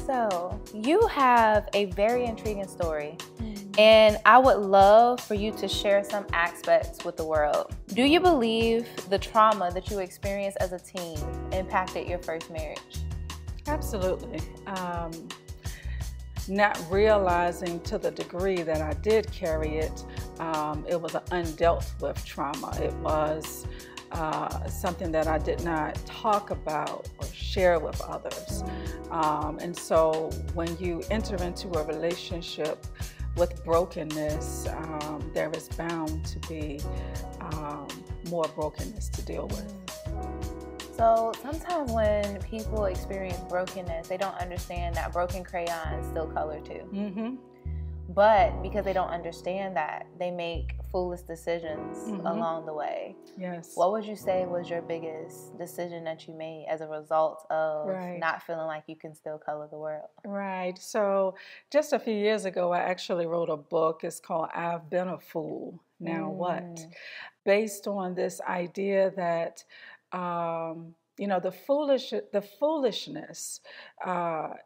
So, you have a very intriguing story, and I would love for you to share some aspects with the world. Do you believe the trauma that you experienced as a teen impacted your first marriage? Absolutely. Not realizing to the degree that I did carry it, it was an undealt with trauma. It was something that I did not talk about or share with others. And so when you enter into a relationship with brokenness, there is bound to be more brokenness to deal with. So sometimes when people experience brokenness, they don't understand that broken crayons still color too. Mm-hmm. But because they don't understand that, they make foolish decisions along the way. Yes. What would you say was your biggest decision that you made as a result of not feeling like you can still color the world? Right. So just a few years ago, I actually wrote a book. It's called I've Been a Fool, Now What? Based on this idea that the foolishness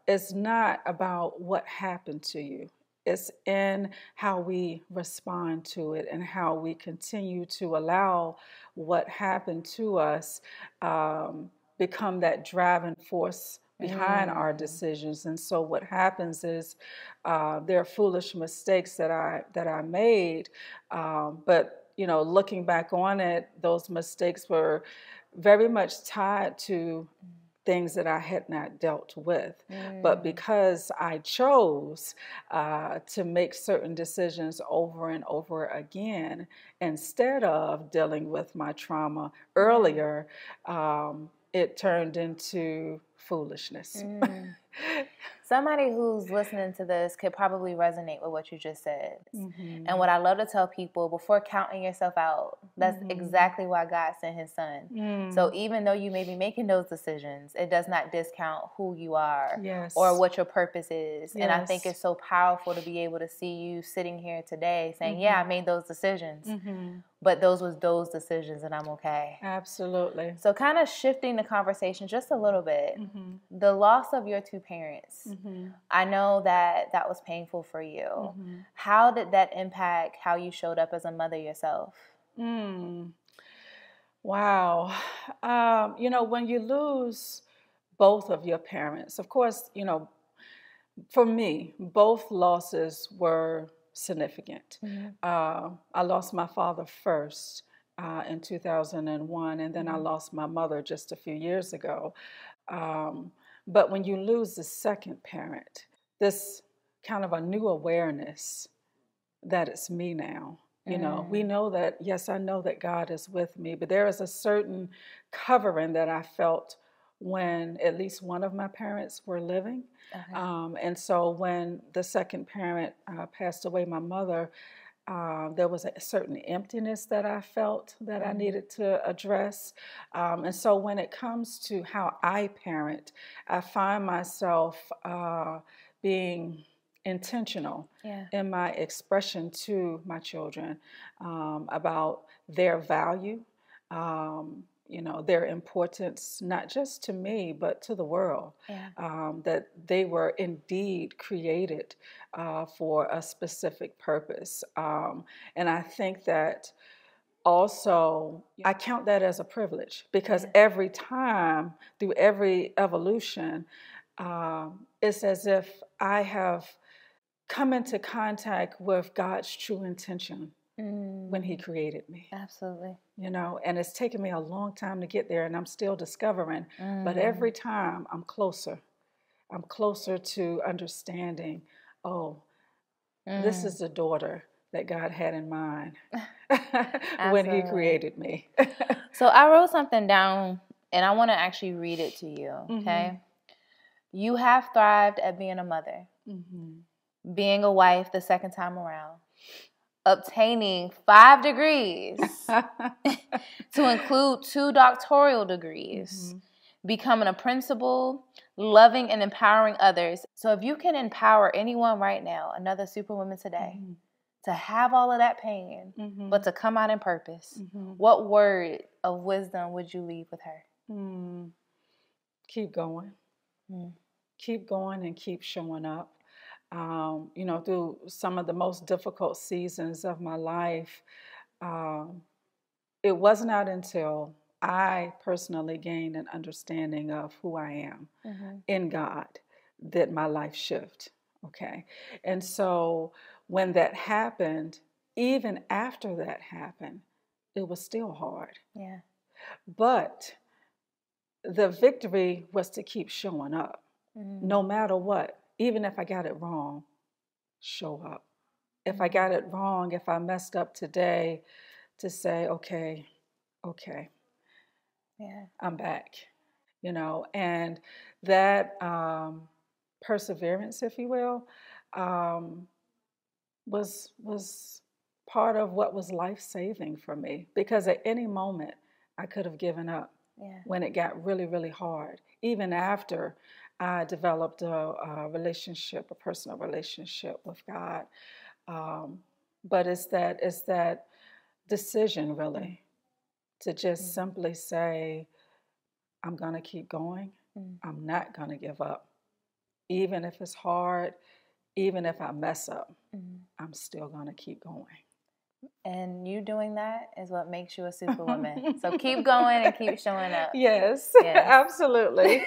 is not about what happened to you. It's in how we respond to it and how we continue to allow what happened to us become that driving force behind our decisions. And so what happens is there are foolish mistakes that I made, but looking back on it, those mistakes were very much tied to things that I had not dealt with. But because I chose to make certain decisions over and over again, instead of dealing with my trauma earlier, it turned into foolishness. Somebody who's listening to this could probably resonate with what you just said. And what I love to tell people, before counting yourself out, that's exactly why God sent his son. So even though you may be making those decisions, it does not discount who you are or what your purpose is. And I think it's so powerful to be able to see you sitting here today saying, yeah, I made those decisions. But those was those decisions and I'm okay. Absolutely. So kind of shifting the conversation just a little bit, the loss of your two parents, I know that that was painful for you. How did that impact how you showed up as a mother yourself? Wow. When you lose both of your parents, of course, for me, both losses were significant. I lost my father first in 2001, and then I lost my mother just a few years ago. But when you lose the second parent, this kind of a new awareness that it's me now. We know that, yes, I know that God is with me, but there is a certain covering that I felt when at least one of my parents were living. And so when the second parent passed away, my mother, there was a certain emptiness that I felt that I needed to address. And so when it comes to how I parent, I find myself being intentional in my expression to my children about their value, their importance, not just to me, but to the world, that they were indeed created for a specific purpose. And I think that also, I count that as a privilege because every time, through every evolution, it's as if I have come into contact with God's true intention when he created me. Absolutely. And it's taken me a long time to get there and I'm still discovering, but every time I'm closer to understanding, this is the daughter that God had in mind when he created me. So I wrote something down and I want to actually read it to you, okay? You have thrived at being a mother, being a wife the second time around, obtaining 5 degrees to include 2 doctoral degrees, becoming a principal, loving and empowering others. So if you can empower anyone right now, another superwoman today, to have all of that pain, but to come out in purpose, what word of wisdom would you leave with her? Keep going. keep going and keep showing up. Through some of the most difficult seasons of my life, it was not until I personally gained an understanding of who I am in God that my life shifted. Okay. And so when that happened, even after that happened, it was still hard. Yeah. But the victory was to keep showing up, no matter what. Even if I got it wrong, show up. If I got it wrong, if I messed up today, to say, okay, yeah, I'm back, and that perseverance, if you will, was part of what was life-saving for me, because at any moment I could have given up when it got really, really hard, even after I developed a personal relationship with God. But it's that decision, really, to just simply say, I'm going to keep going. I'm not going to give up. Even if it's hard, even if I mess up, I'm still going to keep going. And you doing that is what makes you a superwoman. So keep going and keep showing up. Yes. Absolutely.